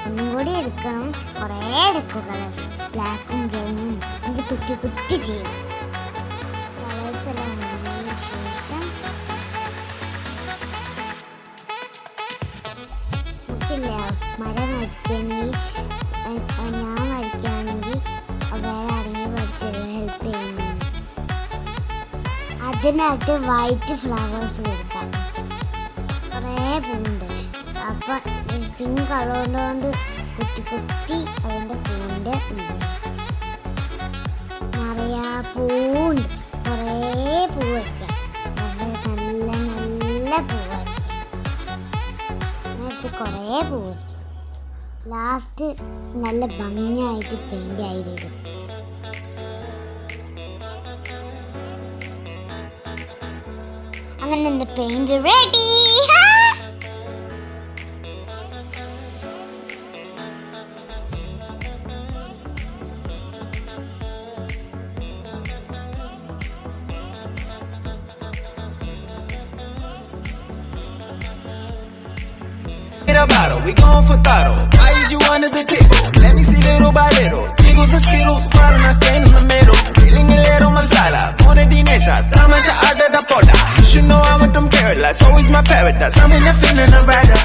ഒന്നുകൂടി എടുക്കണം, കുറേ എടുക്കും കളേഴ്സ്, ബ്ലാക്കും ബ്രൗണും എനിക്ക് കുത്തി കുത്തി ചെയ്യും. കളേഴ്സ് എല്ലാം വന്നതിന് ശേഷം നമുക്കില്ല മരം വരയ്ക്കുകയാണെങ്കിൽ ഞാൻ വരയ്ക്കുകയാണെങ്കിൽ വേറെ ആരെങ്കിലും വരച്ചത് ഹെൽപ്പ് ചെയ്യുന്നു. അതിനകത്ത് വൈറ്റ് ഫ്ലവേഴ്സ് കൊടുക്കാം. കുറേ പൂവുണ്ട്, അപ്പം പിങ്ക് കളറുകൊണ്ട് കുത്തി കുത്തി അതിൻ്റെ പൂവിൻ്റെ നിറയെ പൂവുണ്ട്. കുറേ പൂ വയ്ക്കാം, നല്ല നല്ല പൂ വയ്ക്കാം. അങ്ങനത്തെ കുറേ പൂ വയ്ക്കാം. ലാസ്റ്റ് നല്ല ഭംഗിയായിട്ട് പെയിൻ്റ് ആയി വരും. അങ്ങനെ എൻ്റെ paint ready. We going for thotto. Why is you under the table? Let me see little by little. Jiggles and skittles, smiling, I stand in the middle. Feeling a little masala. Pone dinesha, tamasha ada da poda. You should know I want them Kerala. It's always my paradise. I'm in the feeling of rider.